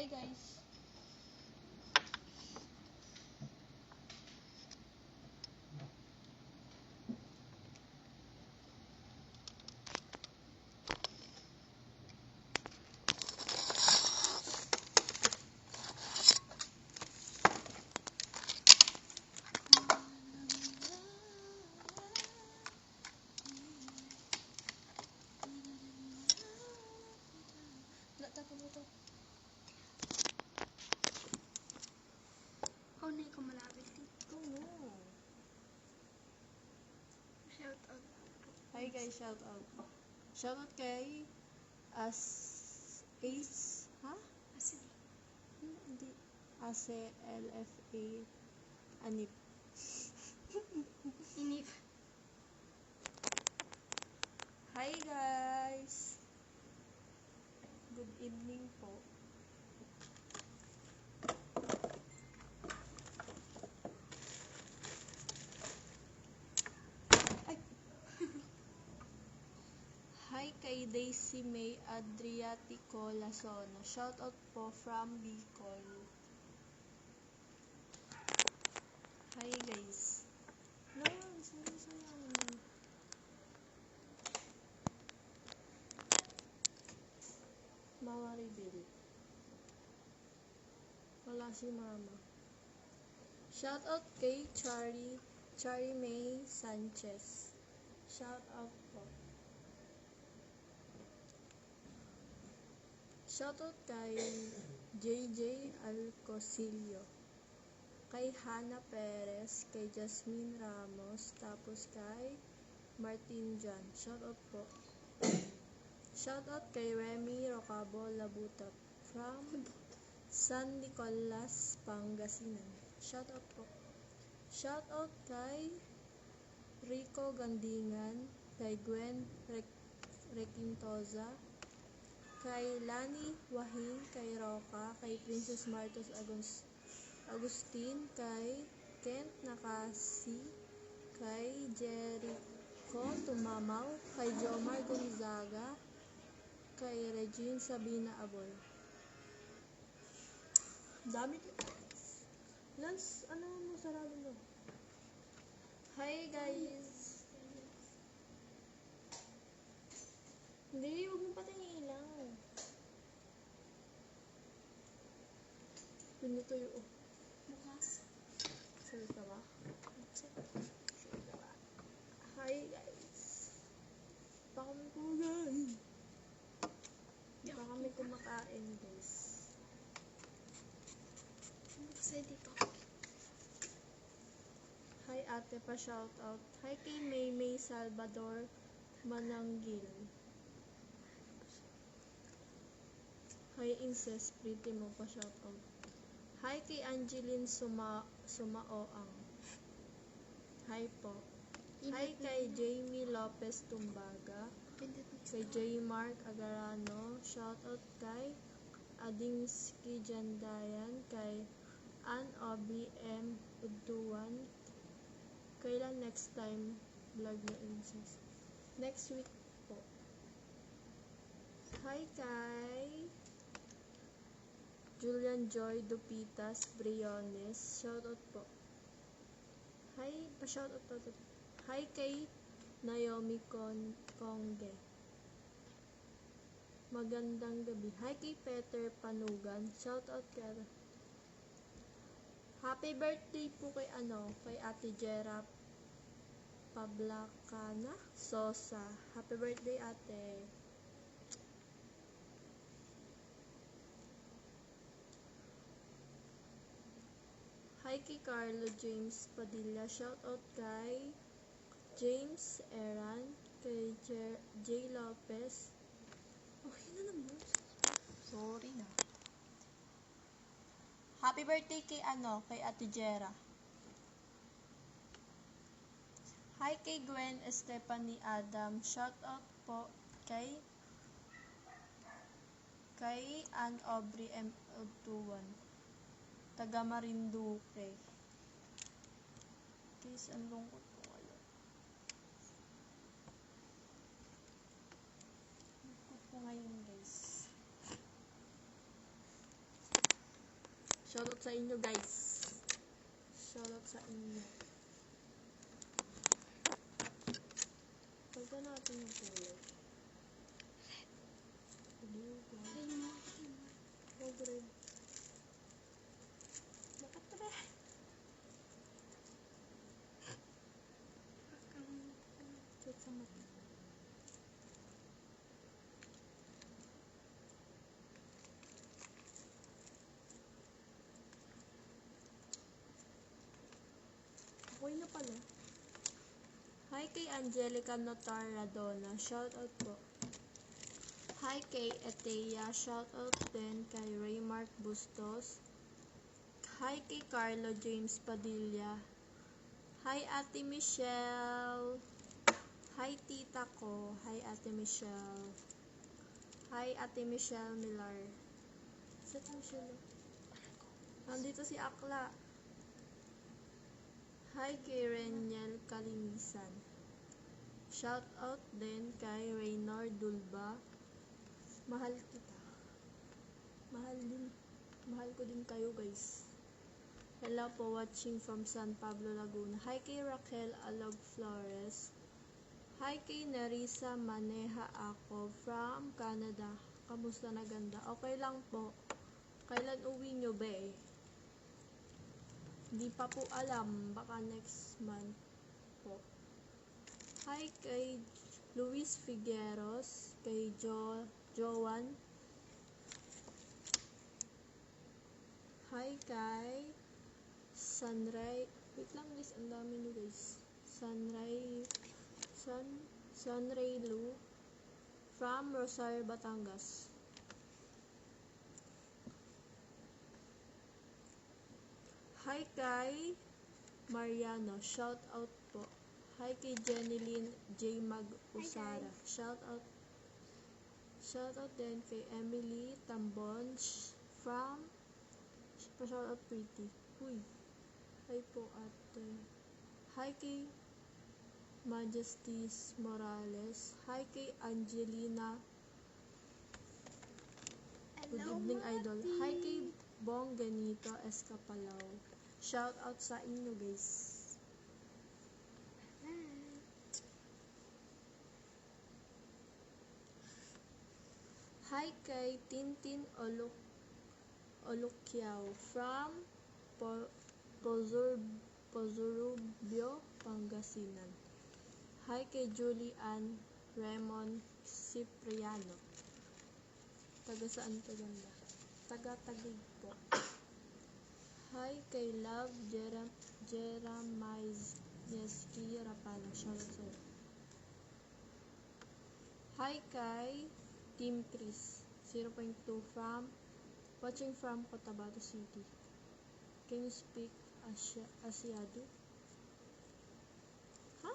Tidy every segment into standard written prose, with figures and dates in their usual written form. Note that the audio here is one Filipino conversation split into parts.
Hi guys. Oh, na ko malapit dito. Shout out. Hi guys, shout out. Shout out kay Ace, ha? Asin. Hindi. Ase LFA Anip. Inip. Hi guys. Good evening po. Ay. Hi kay Daisy May Adriatico Lasono. Shout out po from Bicol. Hi guys. No, sayang naman. Mama reveal. Wala si mama. Shout out kay Chari May Sanchez. Shout out po. Shout out kay JJ Alcosilio. Kay Hannah Perez, kay Jasmine Ramos, tapos kay Martin Jan. Shout out po. Shout out kay Remy Rocabo Labutat from San Nicolas, Pangasinan. Shout out po. Shout out kay Rico Gandingan, kay Gwen Requintosa, kay Lani Wahing, kay Roca, kay Princess Martos Agustin, kay Kent Nakasi, kay Jericho Tumamaw, kay Jomar Gonzaga, kay Regine Sabina Aboy. Dami Lance, ano mo sarado mo? Hi guys! Hindi, huwag mo pati ilaw. Pinutuyo oh. Bukas. Sure ka ba? Sure ka ba? Hi guys! Baka may kumain. Baka may kumakain guys. Bukas dito. Hi ate pa shout out. Hi kay Maymay Salvador Mananggil. Hi Incest pretty mo pa shout out. Hi kay Angeline Sumaoang. Hi po. Hi kay Jamie Lopez Tumbaga. Kay J. Mark Agarano. Shout out kay Adingski Jandayan. Kay Ann Obi M. Uduan. Kailan next time vlog na incest? Next week po. Hi kay Julian Joy Dupitas Briones. Shoutout po. Hi, pa-shoutout po. Hi kay Naomi Kongge. Magandang gabi. Hi kay Peter Panugan. Shoutout kay Happy birthday po kay kay Ate Jera Pablacana Sosa. Happy birthday ate. Hi kay Carlo James Padilla. Shoutout kay James Eran, kay J. Lopez. Okay na naman. Sorry na. Happy birthday kay kay Ate Jera. Hi kay Gwen Stephanie Adam. Shout out po kay Ann Aubrey M. Utuan. Taga Marinduque. Guys, ang lungkot ko ngayon. Lungkot ko ngayon guys. Shoutout sa inyo, guys. Shoutout sa inyo. Pagka natin yung kulay. Blue, white. Ayun mo. Oh, green. Bakit ba? Check sa mata. Okay na pala. Hi kay Angelica Notaradona. Shoutout po. Hi kay Eteia. Shoutout din kay Raymark Bustos. Hi kay Carlo James Padilla. Hi Ate Michelle. Hi tita ko. Hi Ate Michelle. Hi Ate Michelle Millar. Saan si Michelle? Nandito si Akla. Hi kay Reniel Kalinisan. Shout out din kay Reynor Dulba. Mahal kita. Mahal ko din kayo, guys. Hello po, watching from San Pablo, Laguna. Hi kay Raquel Alog Flores. Hi kay Narisa Maneha ako from Canada. Kamusta na ganda? Okay lang po. Kailan uwi nyo, be? Di pa po alam. Baka next month po. Hi kay Luis Figueros. Kay Joan. Hi kay Sunray. Wait lang guys. Ang dami nyo guys. Sunray Lu. From Rosario, Batangas. Hi kay Mariano, shout out po. Hi kay Jeneline J. Mag-Usara, shout out din kay Emily Tambon from shout out pretty. Uy. Hi po ate. Hi kay Majesties Morales. Hi kay Angelina. Good evening, idol. Hi kay Bong Ganito Escapalaw. Shout out sa inyo, guys. Hi kay Tintin Olukyao from Pozurubio, Pangasinan. Hi kay Julian Raymond Cipriano. Taga saan to ganda? Taga-Taguig po. Hi kay Love Jeremiski Rapano. Shoutout sa'yo. Hi kay Team Chris 0.2 from watching from Cotabato City. Can you speak Asiado? Ha?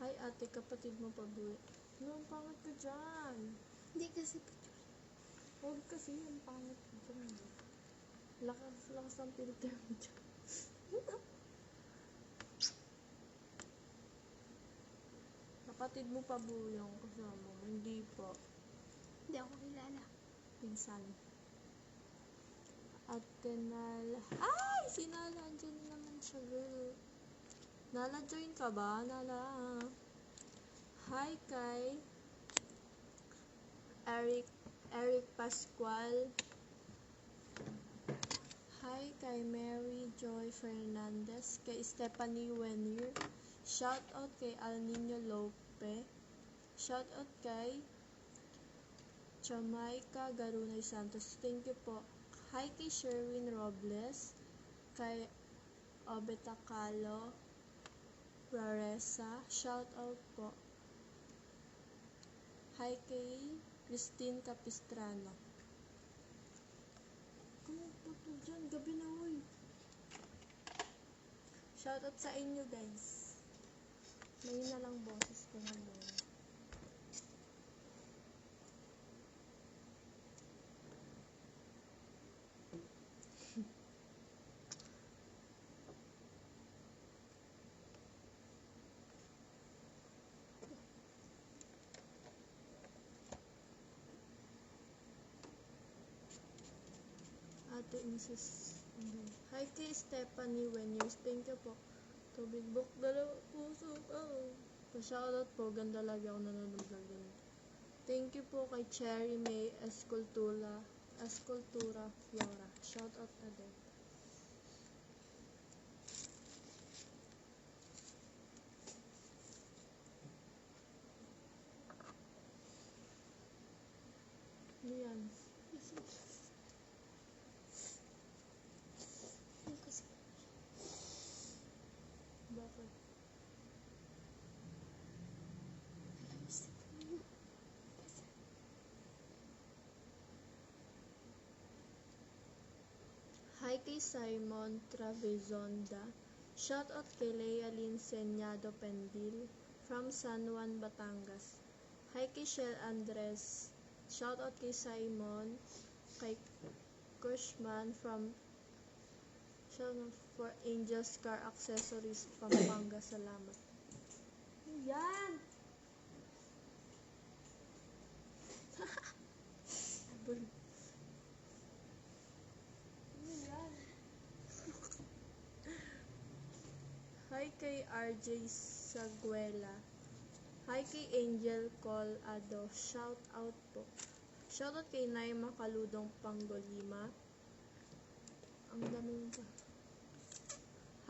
Hi ate, kapatid mo pa buwi. No, ang pangat ka dyan. Hindi kasi picture. Huwag kasi, ang pangat ka dyan. Lakas ang filter mo dyan. Kapatid mo pa buwi yung kasama mo. Hindi po. Hindi ako kilala. Pinsan. Ate Nala. Ay! Si Nala. Andyan naman siya, girl. Nala, join ka ba? Nala. Hi kay Eric Pascual. Hi kay Mary Joy Fernandez. Kay Stephanie Wenier. Shout out kay Al Nino Lope. Shout out kay Jamaica Garunay Santos. Thank you po. Hi kay Sherwin Robles. Kay Obetacalo Raresa. Shout out po. Hi kay Christine Capistrano. Kumuha po dyan. Gabi na uy. Shout out sa inyo guys. May na lang boses ko naman. Ate Mrs. Hi kay Stephanie Wenyers. Thank you po. Tubig book, dalawa puso. Oh. Pa-shoutout po. Ganda lagi ako nanonood ng vlog ganun. Thank you po kay Cherry May Escultura Flora. Shoutout na din. Ano yan? Hindi kasi. Bakit? Hi kay Simon Travezonda. Shoutout kay Lea Lynn Senyado Pendil from San Juan, Batangas. Hi kay Shell Andres. Shoutout kay Simon. Kay Kushman from for Angels Car Accessories, Pampanga. Salamat. Yan! Hi kay RJ Saguela. Hi kay Angel Colado. Shout out po. Shout out kay Naima Kaludong Pangolima. Ang dami mo pa.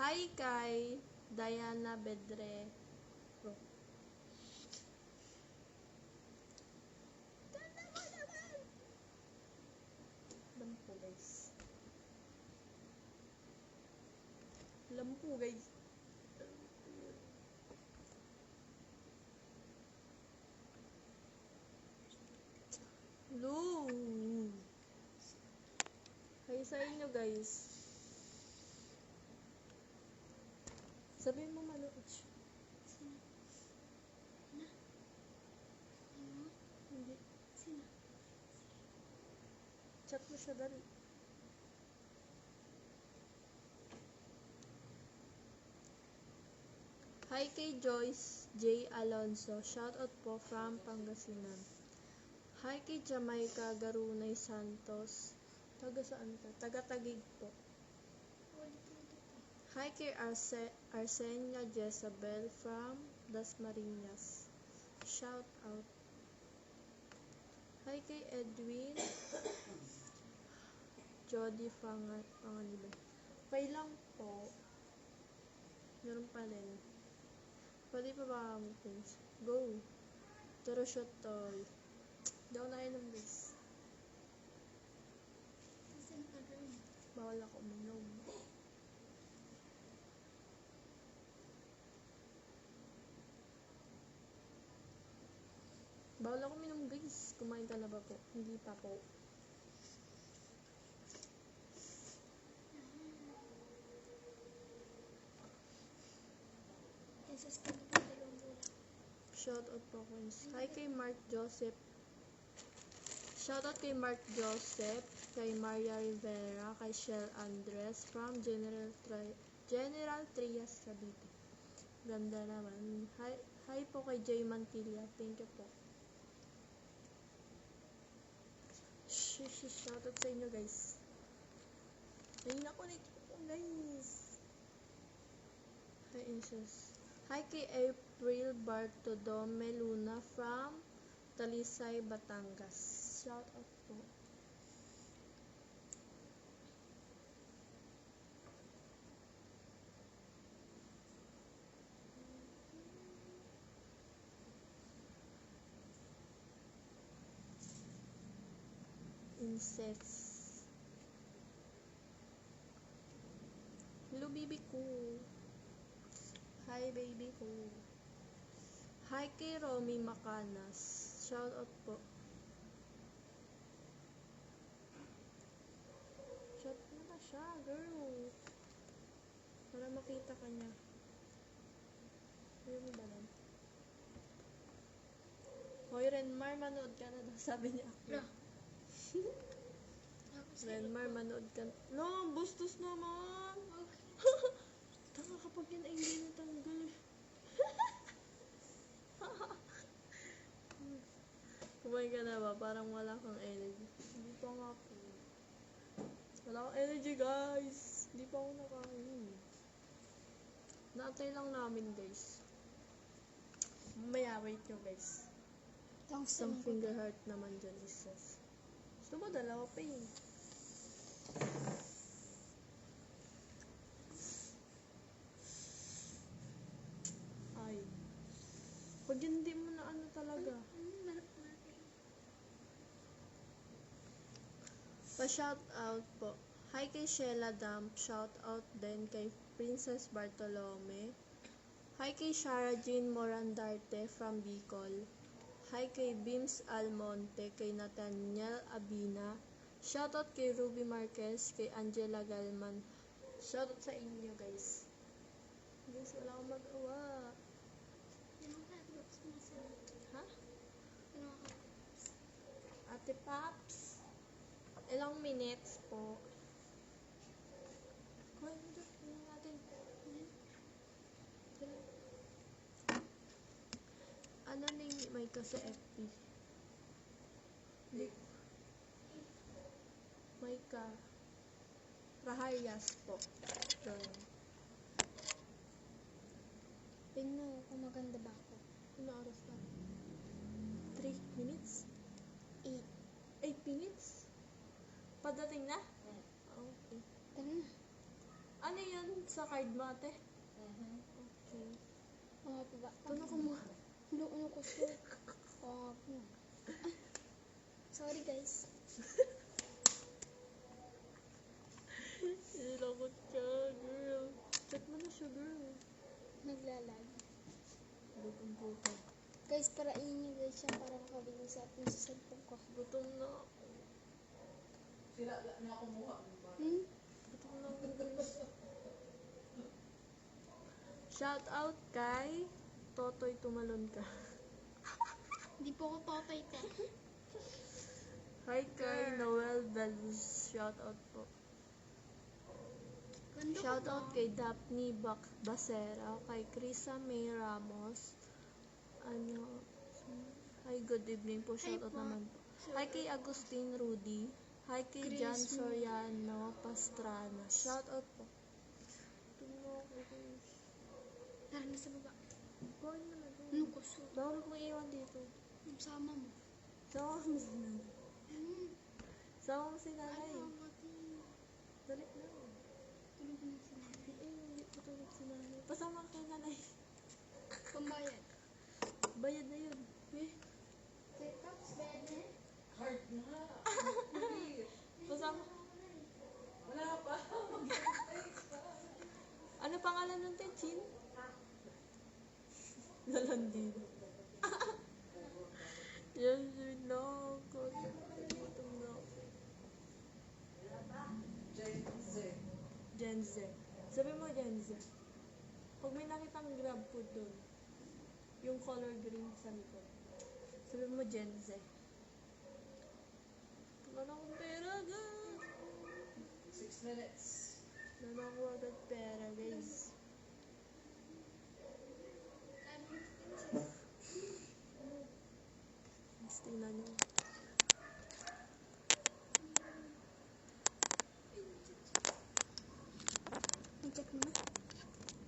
Hi kay Diana Bedre. Bro. Lampu guys. Lampu guys. Hello. Hi sa inyo guys. Sabihin mo manood siya. Sino? Na? Ano? Hindi. Sino? Chat mo siya dali. Hi kay Joyce J. Alonso. Shoutout po from Pangasinan. Hi kay Jamaica Garunay Santos. Taga saan ka? Taga Tagig po. Hi kay Arsenia Jezabel from Dasmariñas. Shout out. Hi kay Edwin Jody Panganiban. Okay lang po. Meron pa rin. Pwede pa ba kami friends? Go! Turo shot toy. Hindi ako nainom guys. Saan ka rin? Bawal ako uminom. Bawal ako uminom guys. Kumain ka na ba po? Hindi pa po. Isas ka na pa dalawang bulan. Shout out po friends. Hi kay Mark Joseph. Shout out kay Mark Joseph, kay Maria Rivera, kay Shell Andres from General Trias, Cavite. Ganda naman. Hi po kay Jay Mantilla. Thank you po. Shout out sa inyo guys. Ay nakulit ko guys. Hi Insus. Hi kay April Bartodome Luna from Talisay, Batangas. Shout out po. Insects. Hello baby ko. Hi baby ko. Hi kay Romy Macanas. Shout out po. Shout mo na siya, girl. Para makita ka niya. Ayun mo ba lang? Hoy, Renmar, manood ka na daw. Sabi niya ako. Wala. Renmar, manood ka na. No, bustos naman. Okay. Tanga kapag yan ay hindi natanggal. Kumain ka na ba? Parang wala kang energy. Hindi pa nga po. Wala akong Sige guys, hindi pa ako nakain. Naantay lang namin guys. Mamaya wait nyo guys. Isang finger heart naman dyan isa. Gusto mo dalawa pa yun. Ay. Pag hindi mo na ano talaga. Pa-shout out po. Hi kay Sheila Damp. Shout out din kay Princess Bartolome. Hi kay Shara Jean Morandarte from Bicol. Hi kay Bims Almonte, kay Nathaniel Abina. Shout out kay Ruby Marquez, kay Angela Galman. Shout out sa inyo guys. Guys, wala akong magawa. Ha? Ate Paps? Ilang minutes po? Kuha natin. Ano ning may kasi FP? May ka. Rahayas po. Doon. Tingnan kung maganda ba ako. Ano oras na? 3 minutes? 8. 8 minutes? Padating na? Okay. Tara na. Ano yun sa card mo, ate? Okay. Oo po ba? Tuno ko mo. Ano ko siya? Oo po. Sorry guys. Ilakot siya, girl. Chat mo na siya, girl. Naglalag. Gutom po ko. Guys, para inyo guys siya para makabigay sa atin sa cellphone ko. Gutom na ako. Sila na kumuha mo ba? Gutom na ako, guys. Shout out kay Totoy Tumalon Ka. Hindi po ako totoy te. Hi kay Noel Belus. Shout out po. Ganda ko Shout ba? out kay Daphne Basera, kay Krisa May Ramos. Ano? Hi, good evening po. Shout out po. naman po. Hi kay Agustin Rudy. Hi kay Jan Chris Soriano Pastrana. Shout out po. Tumulong ako guys. Tara na sa baba. Gawin mo na doon. Ano ko siya? Bawal kong iwan dito. Sama mo. Sama mo si nanay. Sama mo si nanay. Ano mati? Dali na. Tulog na si nanay. Hindi patulog si nanay. Pasama kay nanay. Pambayad. Bayad na yun. Set-ups, bene. Hard na. Hindi. Pasama. Wala pa. Ano pangalan ng Techin? Nalandin. Yan sila ako. Gutom na ako. Gen Z. Sabi mo Gen Z. Pag may nakitang grab food doon, yung color green sa likod, sabi mo Gen Z. Wala na akong pera, guys. 6 minutes. Wala na akong agad pera, guys. Mas tingnan nyo. Check mo na.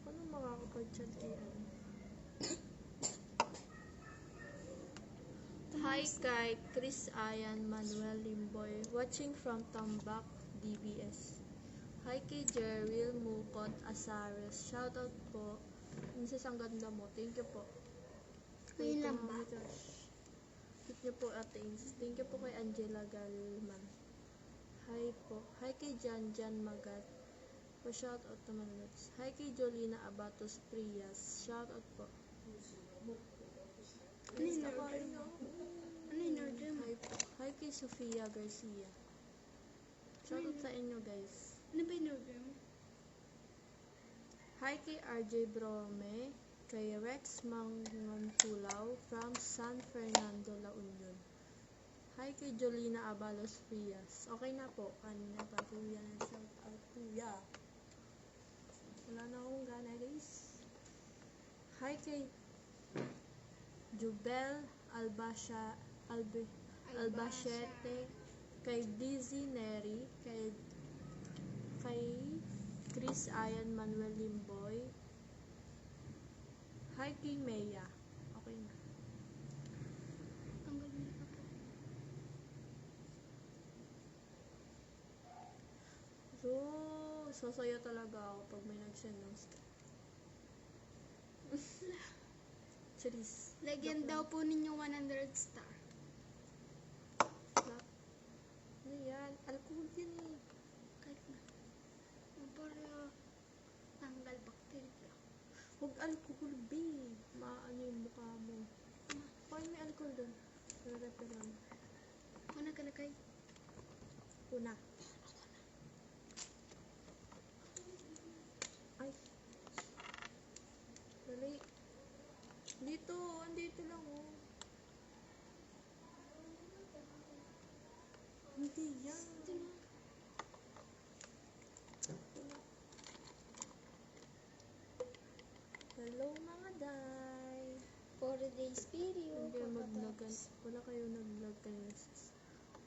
Paano makakapag-chat kay ano? Hi kay Chris Ayan Manuel Limboy, watching from Tambak, DBS. Hi kay Jerwil Mukot Asares, shoutout po. Minsan ang ganda mo, thank you po. Ngayon lang ba? Thank you po Ate Ins. Thank you po kay Angela Galman. Hi po. Hi kay Jan Magat. Pa-shoutout naman ulit. Hi kay Jolina Abatos Prias. Shoutout po. Ano yung order mo? Ano yung order mo? Hi po. Hi kay Sofia Garcia. Shoutout sa inyo guys. Ano ba yung order mo? Hi kay RJ Brome. Kay Rex Mangantulaw from San Fernando, La Union. Hi kay Jolina Abalos Frias. Okay na po. Kanina pa po yan. Shout out kuya. Wala na akong gana guys. Hi kay Jubel Albacete. Kay Dizzy Neri. Kay kay Chris Ayan Manuel Limboy. Hi kay Mea. Okay na. Tanggal mo na po. So, sasaya talaga ako pag may nag-send ng star. Charis. Lagyan daw po ninyo 100 star. Ano yan? Alcohol yan eh. Kahit na. Para tanggal bacteria. Huwag alcohol, babe. Maano yung mukha mo. Bakit may alcohol doon? Nare-refer lang. Ano nakalagay? Una. Ay. Dali. Dito. Andito lang oh. Hindi yan. Hello mga day. 4 days video. Hindi mag-vlog. pagkatapos. Wala kayo nag-vlog kayo.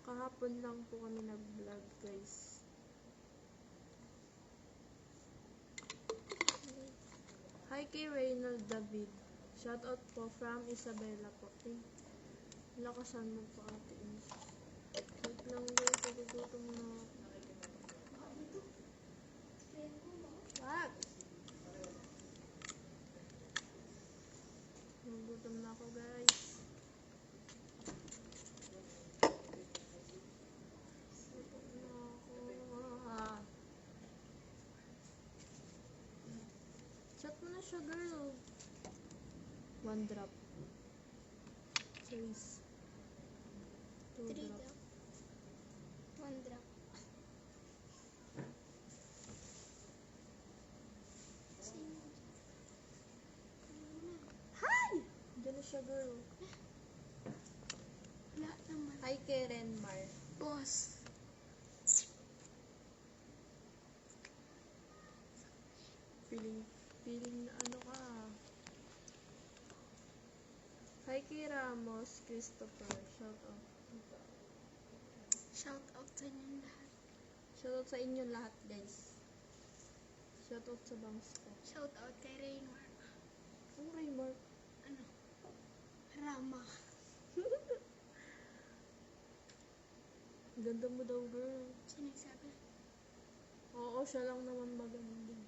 Kahapon lang po kami nag-vlog guys. Hi kay Reynald David. Shoutout po from Isabela po. Lakasan mo po ate. Wait lang guys. Nagugutom na ako. Wag! Nagugutom na ako guys. Gutom na ako. Chat mo na siya girl. 1 drop. Cheese. 2 3 drop. drop. 1 drop. Sino? Hi! Diyan na siya girl. Wala naman. Hi kay Renmar. Boss. Feeling na ano ka. Hi kay Ramos Christopher. Shout out. Shout out sa inyong lahat. Shout out sa inyo lahat guys. Shout out sa bangs ko. Shout out kay Raymar. Ang Raymar. Ano? Rama. Ganda mo daw girl. Sino nagsabi? Oo, siya lang naman maganda.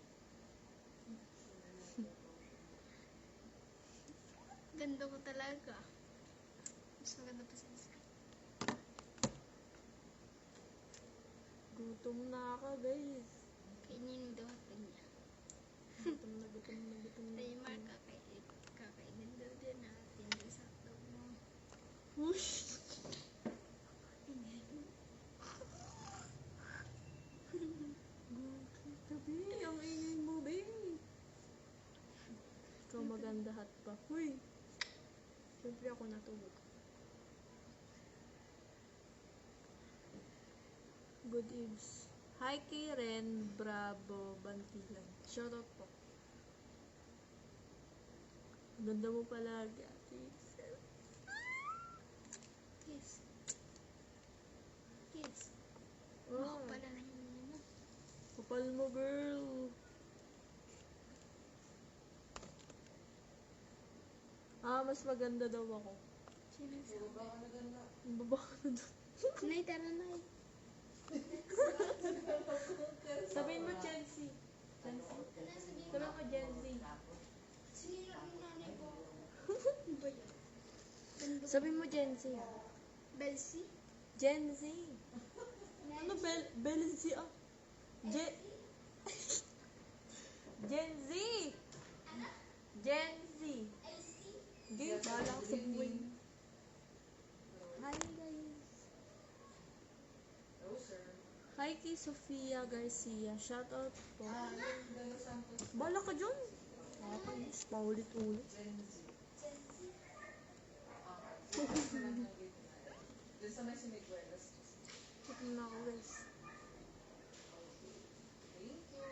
Ganda ko talaga. Mas maganda pa sa isa. Gutom na ako guys. Kainin daw ito niya. Gutom na, gutom na, gutom na. Raymar, kakainin daw din natin doon sa vlog mo. Ush! Gabi, ang ingay mo, babe. Ikaw maganda hat pa. Huy! Siyempre ako natulog. Good eves. Hi kay Ren Bravo Bantilan. Shoutout po. Ganda mo palagi, ate. Yes. Yes. Oh, Ako pala na hindi mo. kapal mo, girl. Mas maganda daw ako. Sino nagsabi? Puro ba ka na ganda? Ang baba ka na doon. Nay, tara na eh. Sabihin mo, Chelsea. Chelsea. Sabihin mo, Gen Z. Sino yung nanay ko? Ano ba yun? Ganda ko. Sabihin mo, Gen Z. Belsi? Gen Z. Ano, Bel Z? Ah. Gen Z. Gen Z. Gen, bahala ka sa buhay mo. Hi, guys. No, sir. Hi kay Sofia Garcia. Shoutout po. Yung Dayo Santos. Bahala ka dyan. Nakakainis. Paulit-ulit. Gen Z. Focus na lang ng gate na. Doon sa may Siniguelas. Ito na ako, guys. Thank you.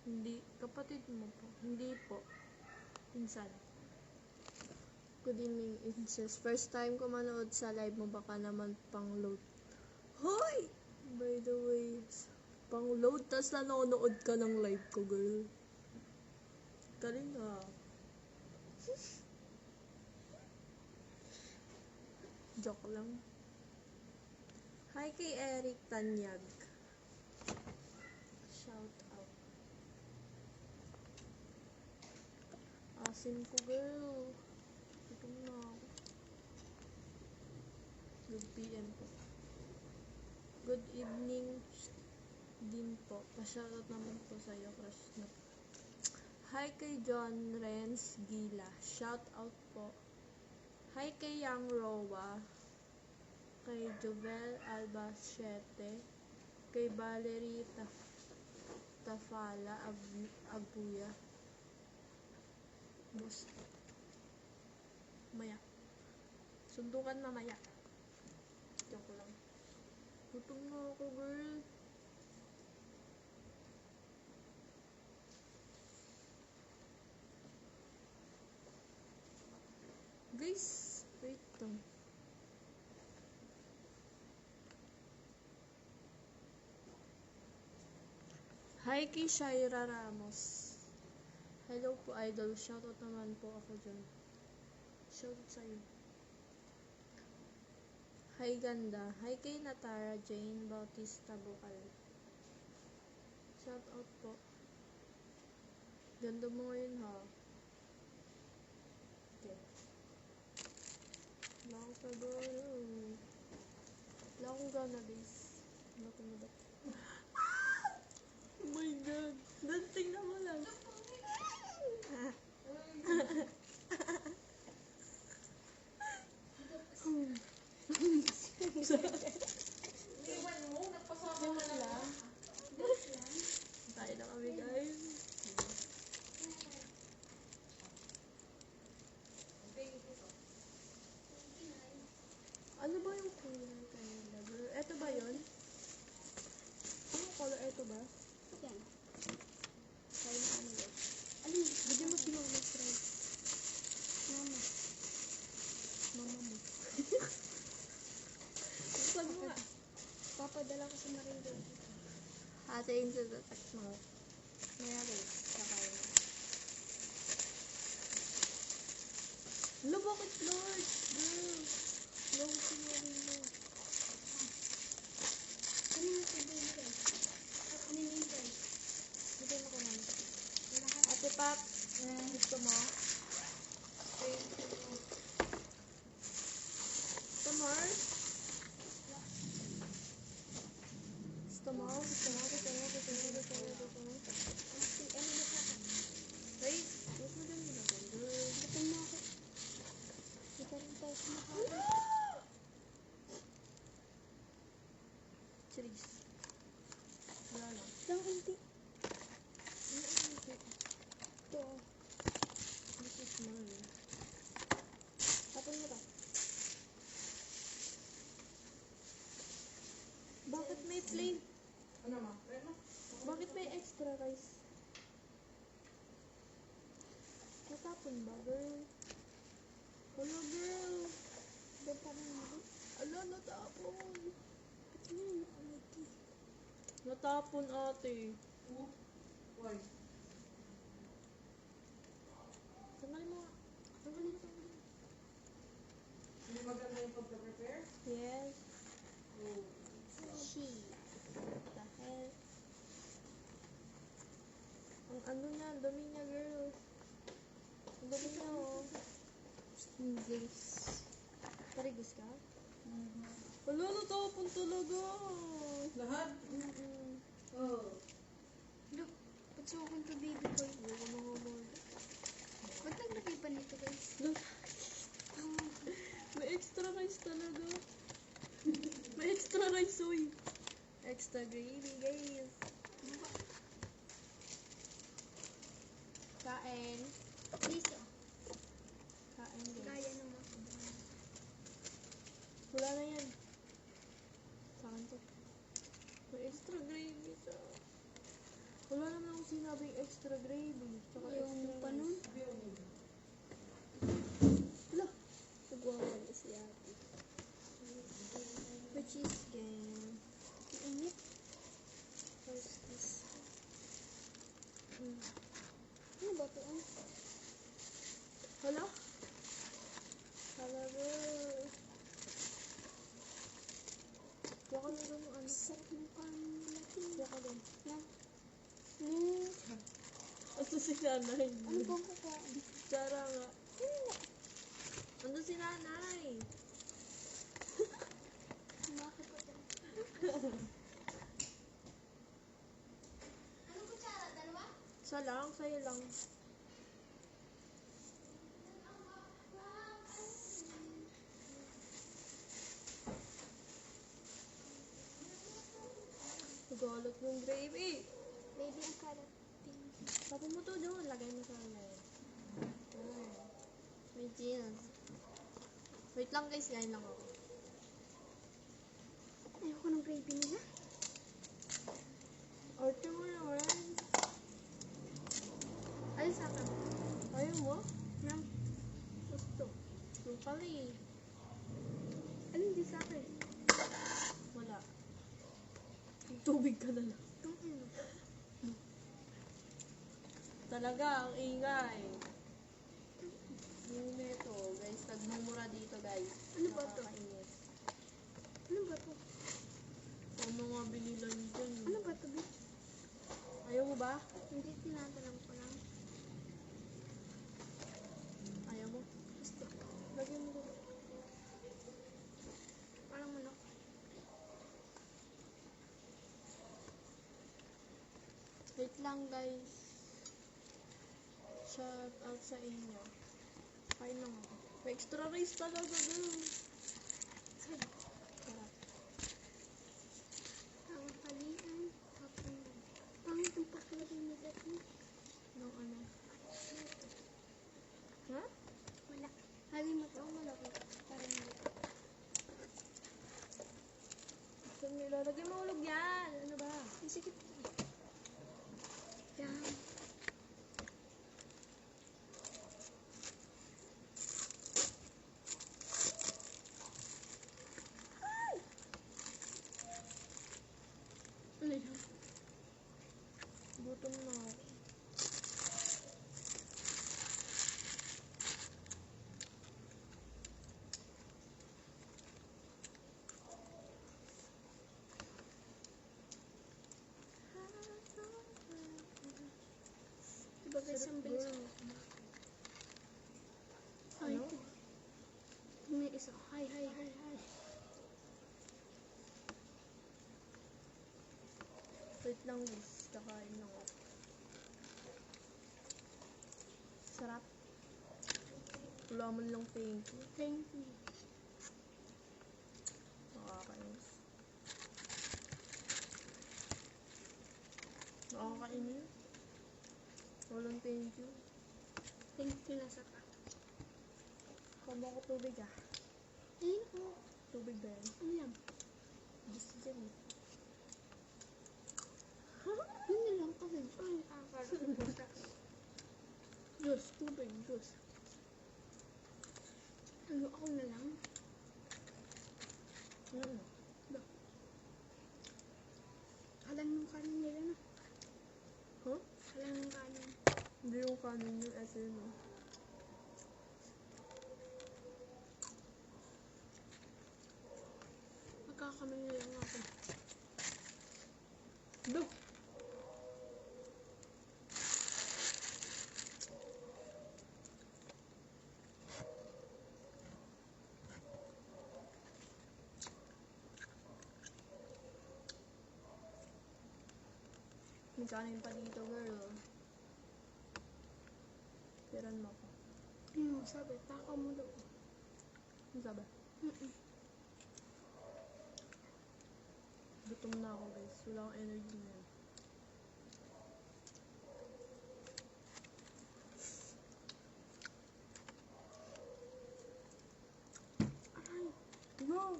Hindi. Kapatid mo po. Hindi po. Insan. Good evening, Inces. First time ko manood sa live mo, baka naman pang load. Hoy! By the way, pang load, tas nanonood ka ng live ko, girl. Galing ka. Joke lang. Hi kay Eric Tanyag. Shout out. Asim ko, girl. Ito na ako. Good PM po. Good evening din po. Pa-shoutout naman po sa iyo, crush na. Hi kay John Renz Gila. Shout out po. Hi kay Yang Rowa. Kay Jovel Albacete. Kay Valerie Tafala Abuya. Boss. Maya. Sundukan mamaya. Joke lang. Gutom na ako, girl. Guys, wait lang. Hi kay Shaira Ramos. Hello po, idol. Shoutout naman po ako dyan. Shoutout sa'yo. Hi ganda. Hi kay Natara Jane Bautista Bukal. Shoutout po. Ganda mo ngayon, ha? Okay. Wala akong kagano. Wala akong gana, guys. Wala akong madat. Oh my god. Dancing na mo lang. Iwan mo, nagpasama ka lang. Tayo na kami, guys. Ano ba yung kulay kanila, girl? Eto ba yun? Anong color? Eto ba? Yan. Tayo na kami, guys. Alin? Bigyan mo si Mama try. Mama. Mama mo. Saan mo nga? Papadala ko sa Marinda. Ate yung satatak mo. Maya, guys. Kakain. Ano, bakit Lord? Girl. Lord, sinabi mo. Ano yung sabihin guys? Ano yung guys? Bigyan mo ko naman. Wala ka. Ate Pat, gusto mo? Gusto mo? Gusto mo? Gusto mo? Gusto mo? Gusto mo? Gusto mo? Gusto mo? Ano ba ka? Wait, huwag mo dyan nilagay, girl. Gutom mo ako. Ito rin tayo kumakain. Cheers. Wala lang. Lang kunti. Ano ang ito? Ito. This is mine. Tapon mo to. Bakit may plain? Ano ma? Ano? Bakit may extra rice? Natapon ba, girl? Hello, girl. Benta mo nga. Ala, natapon. Ba't mo yung nakamiti? Natapon, ate. Why? Tanggalin mo nga. Tanggalin mo, tanggalin mo. Hindi maganda yung pagka-prepare? Yes. Oh. She. What the hell? Ang ano niya, ang dami niya, girl. Ang dami niya, oh. Stingers. Parigus ka? Wala, natapon talaga. Lahat? Oh. Look. Ba't so akong to baby boy? Hindi ko mga more. Ba't naglagay pa nito guys? Look, may extra rice talaga. May extra rice, oy. Extra gravy, guys. Kain. Please oh. Kain, guys. Gaya naman. Wala na yan. Saan to? May extra gravy siya. Wala naman akong sinabing extra gravy. Tsaka Yung extra panon? rice. doon. Hala? Hala, girl. Baka na doon ano. Sarap ng kanin natin. Baka doon. Yan. Ito si nanay. Ano bang kukuha? Tara nga. Ando si nanay. Bakit pa ito? Ano kutsara? Dalawa? Isa lang, sa'yo lang. Galot ng gravy. Baby, ang karat. Tapos mo to doon. Lagay mo sa ano. May jeans. Wait lang guys, kain lang ako. Ayoko ng gravy nila. Order mo naman. Ay, sa akin. Ayaw mo? Yan. Gusto. Yung kali. Ano hindi sa akin? Wala. Tubig ka na lang. Itong ano. Talaga, ang ingay. Yung neto, guys. Nagmumura dito, guys. Ano ba to? Nakakainis. Ano ba to? Ang mga binilan dyan. Ano ba to, B? Ayaw mo ba? Hindi, tinatanong ko lang. Ayaw mo? Gusto. Lagyan mo dito. Parang manok. Wait lang, guys. Shout out sa inyo. Kain lang ako. May extra rice talaga doon. Sarap. Ang kalian. Tapos, pangit ang pakulay ni Dati. Nung ano? Ha? Wala. Hali mo to. Malaki. Parang malaki. Saan mo ilalagay? Mahulog yan. Ano ba? Sige. Yan. Ano yan? Gutom na ako. Diba guys, ang bilis ko. Ay, Ano? may isa. Hi. Wait lang guys. Kakain lang ako. Sarap. Wala man lang thank you. Thank you. Nakakainis. Nakakainis. Walang thank you. Thank you na sa ka. Kama ko tubig ah. Thank you. Tubig ba yan? Ano yan? Gusto dyan eh. Yun na lang kasi. Ay, nakakaroon. Juice. Tubig. Juice. Ano ako na lang? Mm. Halang ng kanin nila na. Huh? Halang ng kanin. Hindi yung kanin yung essay no. Magkakamay na lang ako. Do. May kanin pa dito, girl. Tiran mo ko. Ano sabi? Takaw mo daw. Ano sabi? Gutom na ako, guys. Wala akong energy na yun. Aray. No!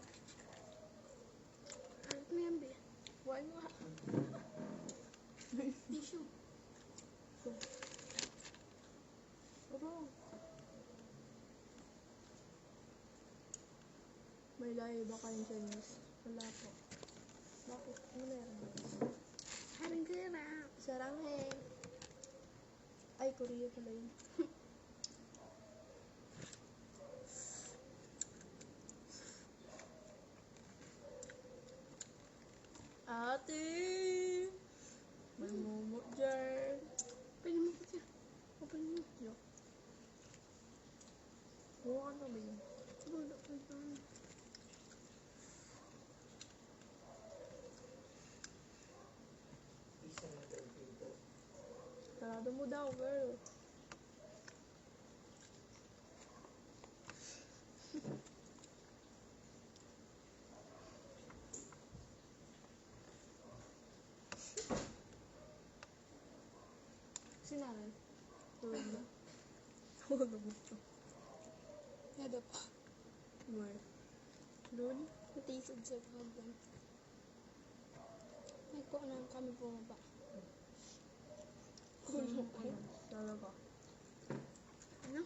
Aray mo yan, be. Why mo? Tissue. Aba. May layo ba kayong Chinese? Wala po. Bakit? Ano meron? Haring kira. Sarang hey. Ay, Korea pala yun. Ate! May momo dyan. Pwede mo kasi. Open mo. Yo. Buwan na ba yun? Wala pa dyan. Sarado mo daw, girl. Sinaral? Tulog na? Tulog na ito. Nada pa. Where? Doon? Natisod sa hagdan. Nagkuha na kami bumaba. Kulong kayo. Talaga. Ano?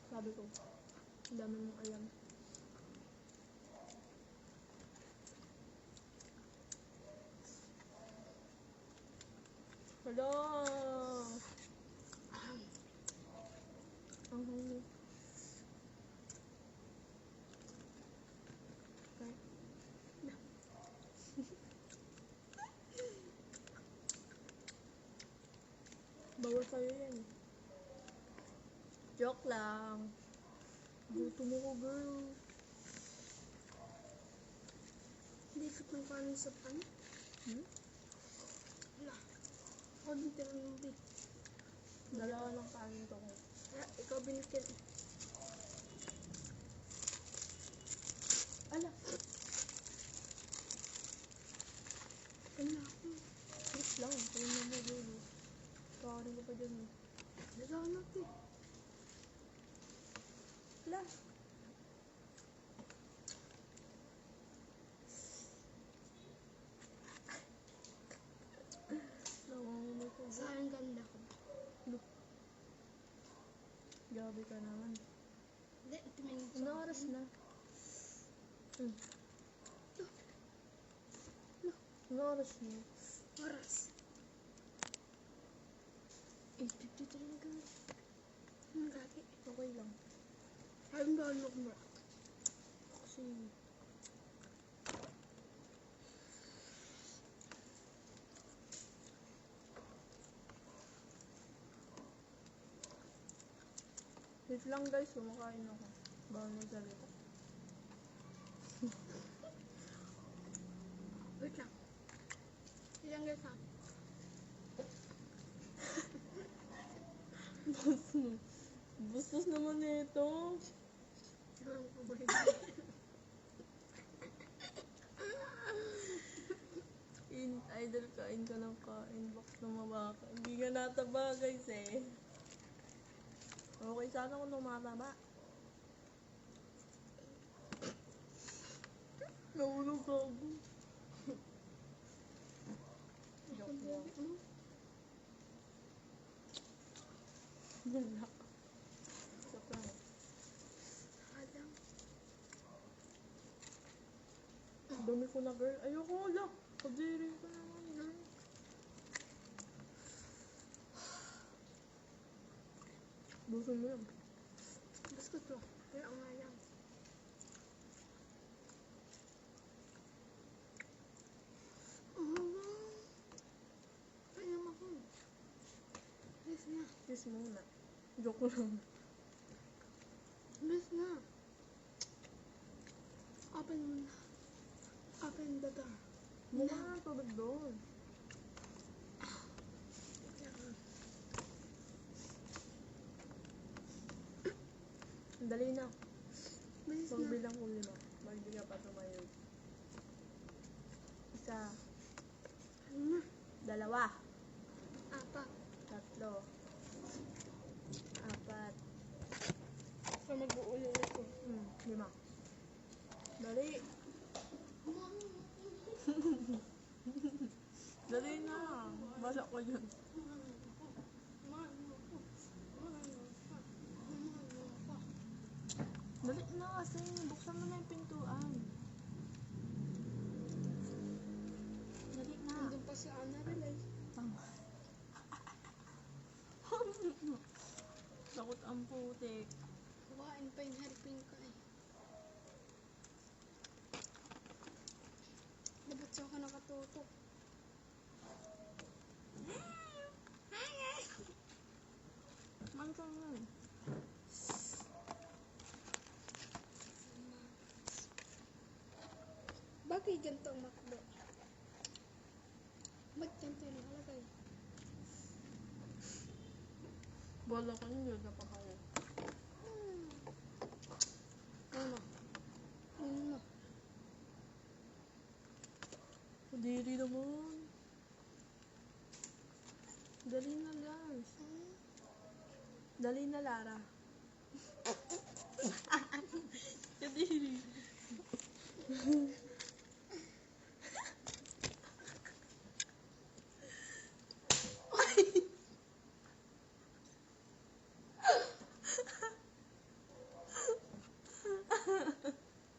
Sabi ko, ang dami mong alam. Hello! Ang hangin. Okay. Bawal sa'yo yan. Joke lang. Gutom ako, girl. Hindi ko ng kanin sa pan. Hmm? Wala. Ako din tinanong din. Dalawa ng kanin to ko. Kaya ikaw binigyan. Ala! Ano ako? Wait lang. Kaya mo mo, girl. Kakarin ko pa dyan. Naghanap eh. Ala! Nawangulit ko. Saan ganda ko? Grabe ka naman. Hindi, tumingin sa Ano oras na? Ano oras na? oras. 8:53 na, girl. Ang gagi. Okay lang. Ayun doon mo kumara. Kasi... Wait lang guys, kumakain ako. Bawal na salita. Wait lang. Ilang guys ha? Bustos naman nito. Ilang ko ba Idol, kain ka ng kain. Bak tumaba ka. Hindi ka nataba guys eh. Okay sana kung tumataba. Nahulog ako. Joke lang. Wala. Joke lang. Alam. Dumi ko na girl. Ayoko wala. Pagdiri ko naman girl. Busin mo yan. Gusto to. Wala nga lang. Painom ako. Please na. Kiss muna. Joke lang. Please na. Open mo na. Open the door. Mukha nga tubig doon. Dali na. Please na. Pagbilang ko 5. Hindi ka pa tumayo. 1, Ano na? 2, Apat. 3, 4, So mag-uulo ito. 5. Dali. Dali na. Basa ko yun. Dali na kasi. Buksan mo na yung pintuan. Dali na. Nandun pa si Annabelle eh. Tama. Takot ang putik. Kuhain pa yung hairpin ko eh. Dapat siya ako nakatutok. Mangkang nga. Bagay ganito ang makdo. Ba't ganito yung nakalagay? Bola ko yun, na pa kaya. Ano? Ano? Kadiri naman. Dali na lang. Dali na, Lara. Kadiri.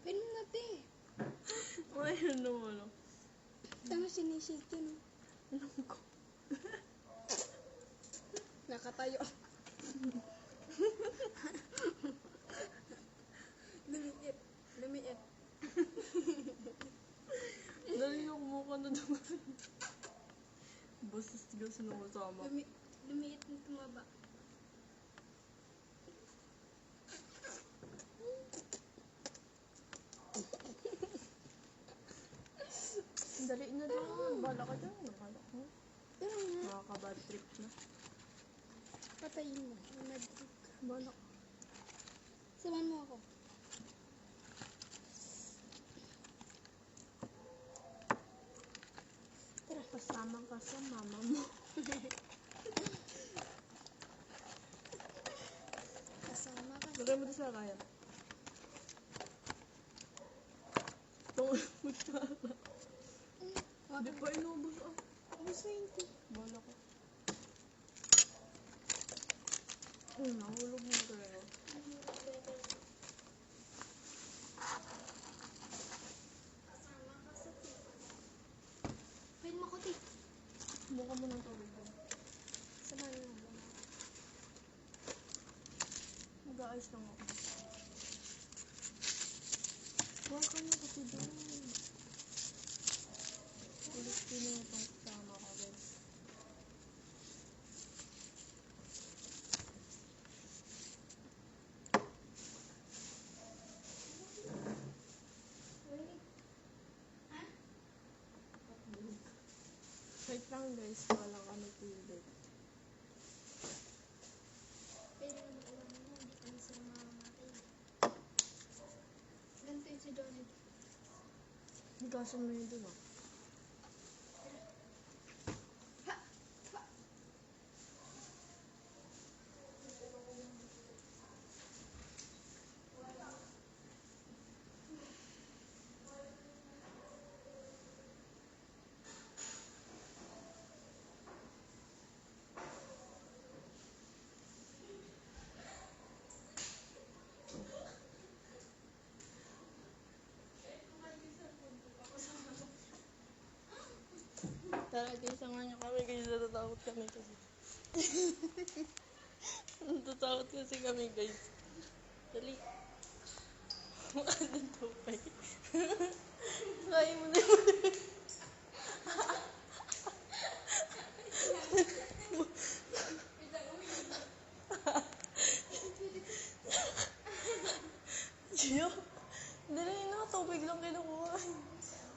Pin mo natin. Ay, ano mo, ano? Tama sinishake yun. Anong ko? Nakatayo. Lumiit. Lumiit. Dali na, kumukha na doon. Basta sigaw sa nung kasama. Lumiit na tumaba. Dali na doon. Bala ka dyan. Bala ko. Pero nga, Nakaka-bad trip na. patayin mo. Nag-trip ka. Bala ka. Samahan mo ako. Tara, kasama ka sa mama mo. Kasama ka. Lagay mo doon sa kaya. Tungan mo siya. Hindi pa inubos ah. Ubus na yun. Bala ko. Nahulog mo talaga. Kasama ka sa tip. Pwede mo ko tip. Mukha mo ng tubig doon. Samahan mo ako. Mag-aayos lang ako. Huwag ka na kasi doon. Ulit ko na itong kasama ko, guys. Wait lang guys, wala kami tubig. Pwede naman alam mo, hindi kami sila mamamatay. Ganito yun si Johnny. Higasan mo yun doon ah. Tara guys, samahan niyo kami guys. Natatakot kami kasi. Natatakot kasi kami guys. Dali. Mukha ng tupay. Kaya mo na yun. Gio, dali na. Tubig lang kinukuha.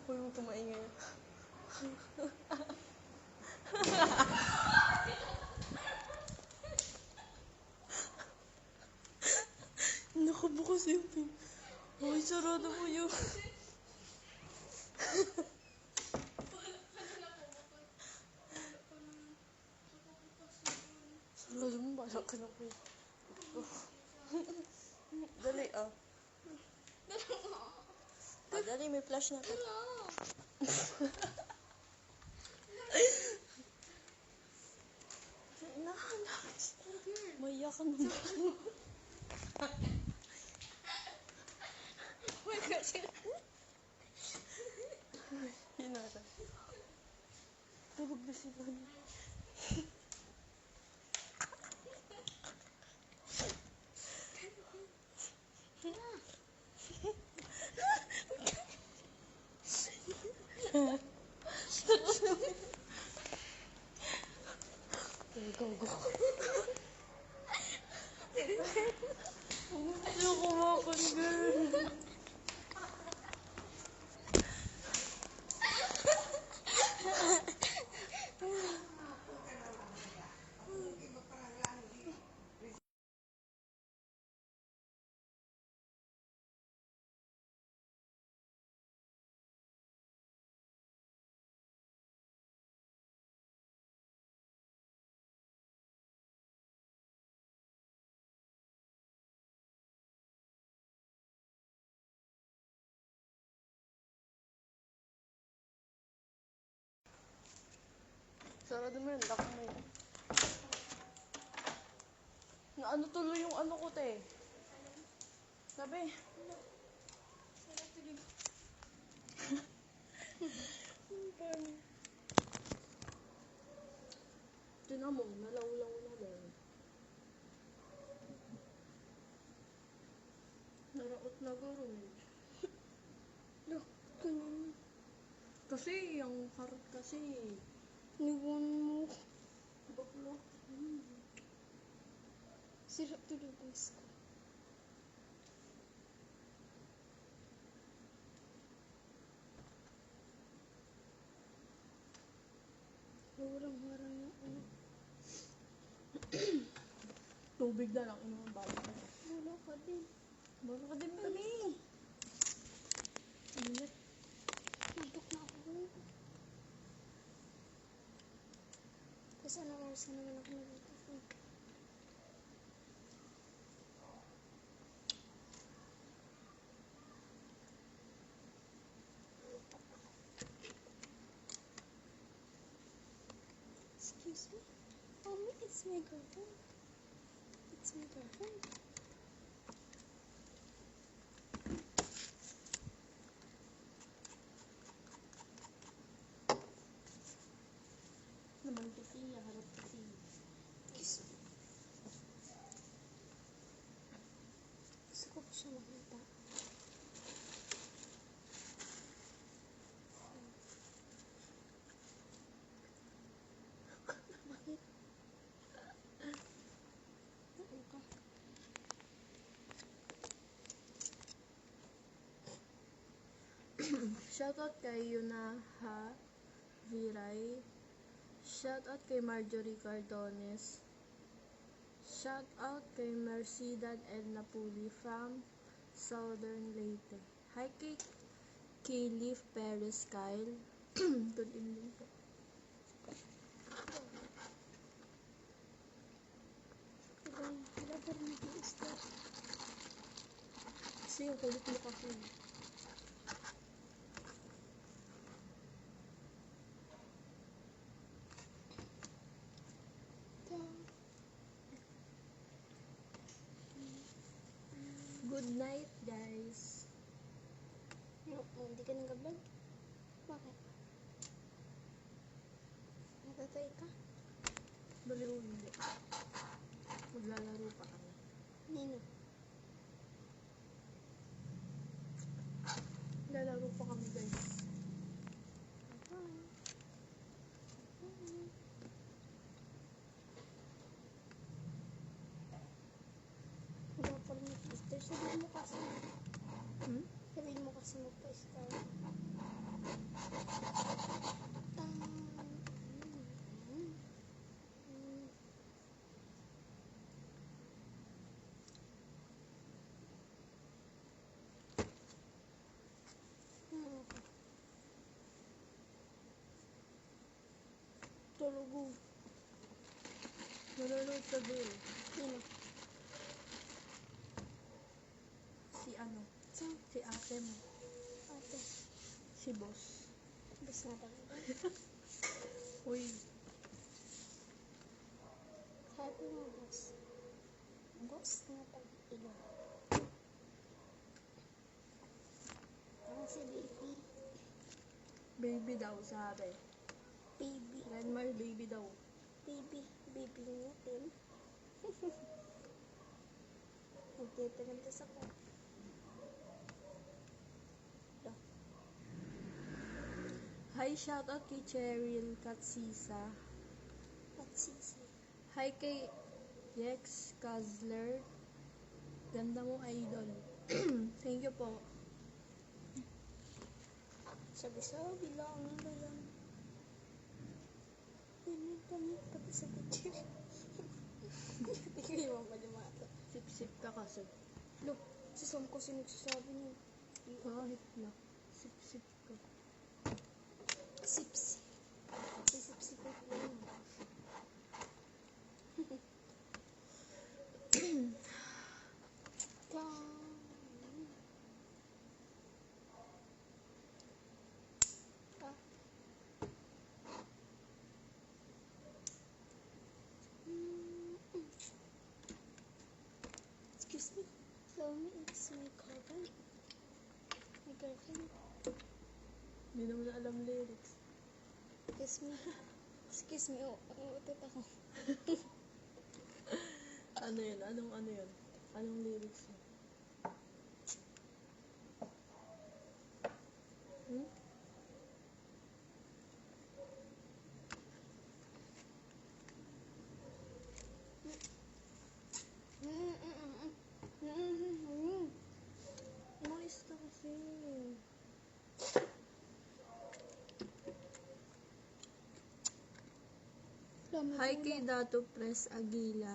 Huwag mo kumaingay. Nakabukas yung pin. Ay, sarado mo yun. Sarado mo, balak ka na po. Dali ah. Ah, dali, may flash na. Maya ka naman. Hinara. Ano kumakan, girl? Sarado mo yun, lock mo yun. Na ano tuloy yung ano ko, te? Sabi. Tinan mo, nalaw-law na lang. Naraot na garo. Look, ganun. Kasi, yung karot kasi. Niwan mo. Baklo. Sira tuloy guys ko. Harang-harang na ano. Tubig na lang, inuman ba? Wala ka din. Bala ka din kami. Init. Nandok na ako. Kasi anong oras na naman ako nagluto. Excuse me? It's my girlfriend. It's my girlfriend. Naman kasi, harap kasi. Excuse me. Gusto ko pa siya makita. Bakit? Ano ka? Shoutout kay Yunaha Viray. Shoutout kay Marjorie Cardones. Shoutout kay Mercedan Edna Puli from Southern Leyte. Hi kay Kayleaf Perez Kyle. Good evening po. Wala pa rin nag-i-start. Kasi yung kulit mo kasi. Good night, guys. Hindi ka nag-vlog? Bakit? Natatay ka? Baliw hindi. Maglalaro pa kami. Nino? Maglalaro pa kami, guys. Wala pa rin mag-start. Sabihin mo kasi. Hmm? Sabihin mo kasi magpa-start. Tulugo. Nanonood ka din. Nino? Si ano? Saan? Si ate mo. Ate. Si boss. Bas na talaga. Uy. Sabi mo, boss. Boss na tag-ilo. Parang si baby. Baby daw sabi. Baby. Grandma baby daw. Baby. Baby natin. Nagtitilantas ako. Hi, shoutout kay Cheryl Katsisa. At sisi. Hi kay Yex Kazler. Ganda mo, idol. Thank you po. Sabi-sabi lang. Ano ba yan? Pinit pati sa teacher. Hindi ko yung mapalimata. Sip-sip ka kasi. Look, si Sam kasi nagsasabi niya. Kahit na. Sip-sip ka. Sipsip. Sipsip ko yun. Excuse me. Tell me it's my girlfriend. My girlfriend. Hindi naman na alam lyrics. Excuse me. Excuse me. Uutot ako. Ano yun? Anong yun? Anong lyrics yun? Hmm? Umayos ka kasi. Hi kay Dato Pres Aguila.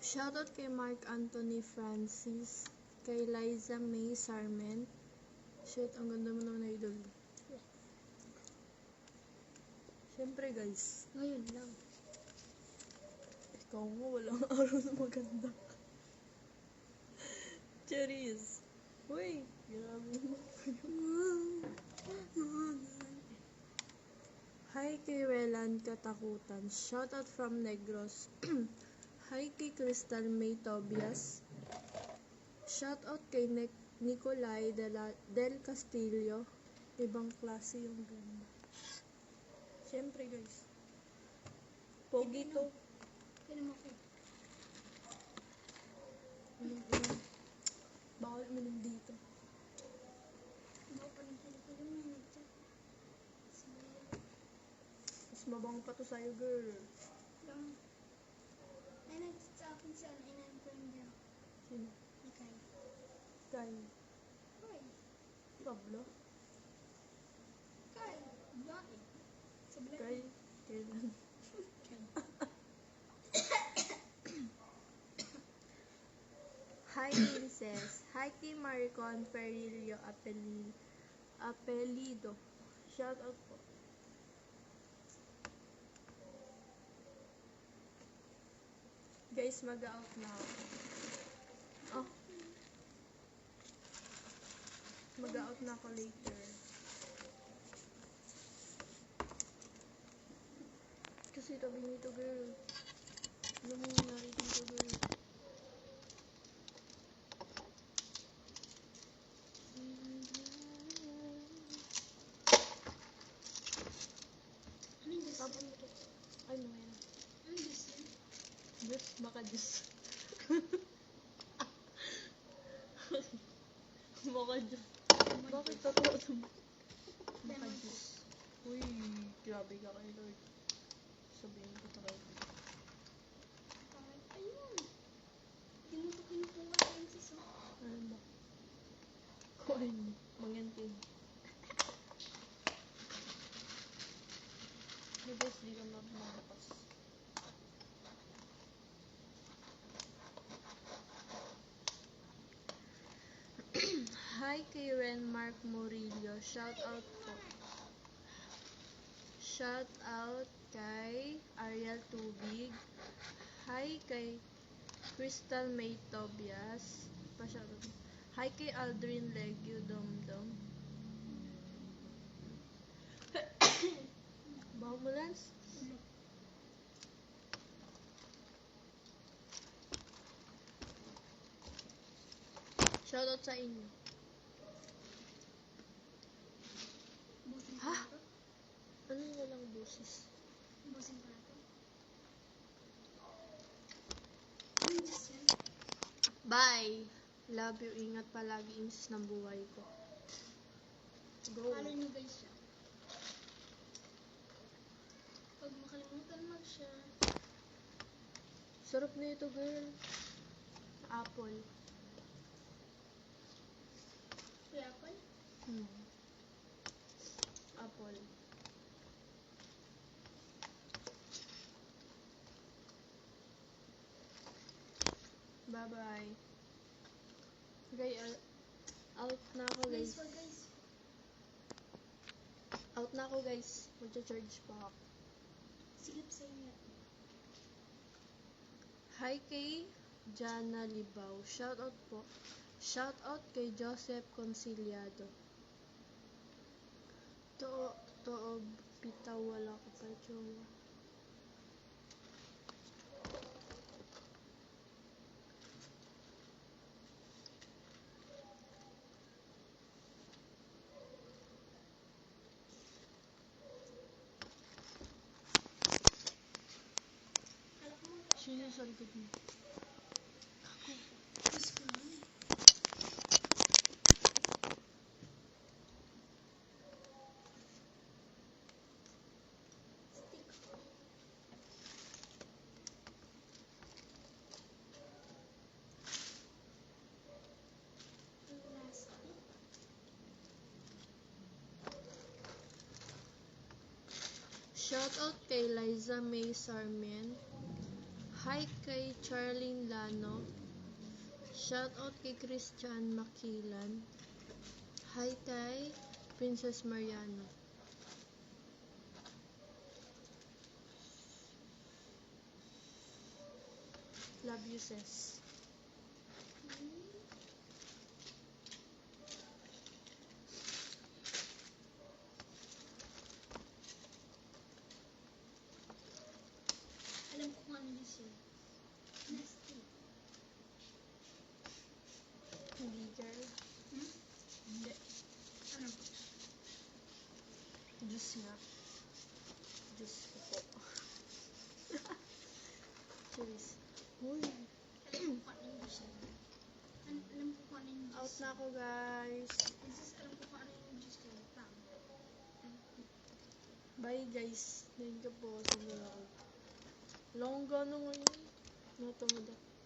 Shoutout kay Mark Anthony Francis. Kay Liza May Sarment. Shit, ang ganda mo naman, idol. Siyempre guys, Ngayon lang. ikaw mo walang araw na maganda. Cheers! Uy, grabe mo. Hi kay Relan Katakutan. Shoutout from Negros. Hi kay Crystal May Tobias. Shoutout kay Nicolay Del Castillo. Ibang klase yung ganda. Siyempre guys. Pogi to. Tinan mo ko. Bawal uminom dito. Baka pa rin ko yung nito. Mas mabango pa to sa'yo, girl. Lang. Ay, nag-chat sa akin si ano, in-friend niya. Sino? Okay. Kay Hoy. Pablo? Kay. Bakit? Sa black. Kay kailan? Hi, Princess. Hi kay Maricon Perillo Apelido. Shout out po. Guys, mag-out na ako. Oh. Mag-out na ako later. Kasi tabi nito, girl. Ano mo nangyari dito, girl? Anong gusto? Tapos, ano yan? Anong gusto? Diyos, baka Diyos. Baka Diyos. Bakit totoo ito? Baka Diyos. Uy, grabe ka kay Lord. Sabihin ko sa kayo. Ayun. Tinutukin po nga yung sis. Ano ba? Kuhin mo. Mangantin. Guys, di ka makapas. Hi kay Renmark Murillo. Shout out po. Shout out kay Ariel Tubig. Hi kay Crystal May Tobias. Pa-shoutout. Hi kay Aldrin Legio Domdom. Baho mo, Lance? Shoutout sa inyo. Ha? Ano sis. Ubusin ko na to. Ano yung Diyos yan? Bye! Love you. Ingat palagi insis ng buhay ko. Go. Follow nyo guys siya. Huwag makalimutan mag-share. Sarap na ito, girl. Apple. Kaya pa. Apple. Bye-bye. Okay, out na ako, Guys, guys. wag guys. Out na ako, guys. Magcha-charge pa ako. Sigip sa inyo. Hi kay Jana Libaw. Shoutout po. Shoutout kay Joseph Conciliado. Totoo, bitaw wala ko pa jowa. Kala ko mo. Sino sa likod mo? Diyos ko na. Stick. Plastic. Shoutout kay Liza May Sarmen. Hi kay Charlene Lano. Shoutout kay Christian Makilan. Hi kay Princess Mariano. Love you, sis. Alam ko kung ano Diyos yan. Nasty. Hindi, girl. Hindi. Ano po? Diyos nga. Diyos ko po. Cheers. Uy. Alam ko kung ano yung Diyos yan. Alam ko kung ano yung Diyos. Out na ako, guys. Princess, alam ko kung ano yung Diyos yan. Tama. Bye, guys. Thank you po sa vlog. Long gano ngayon. Natamad ako.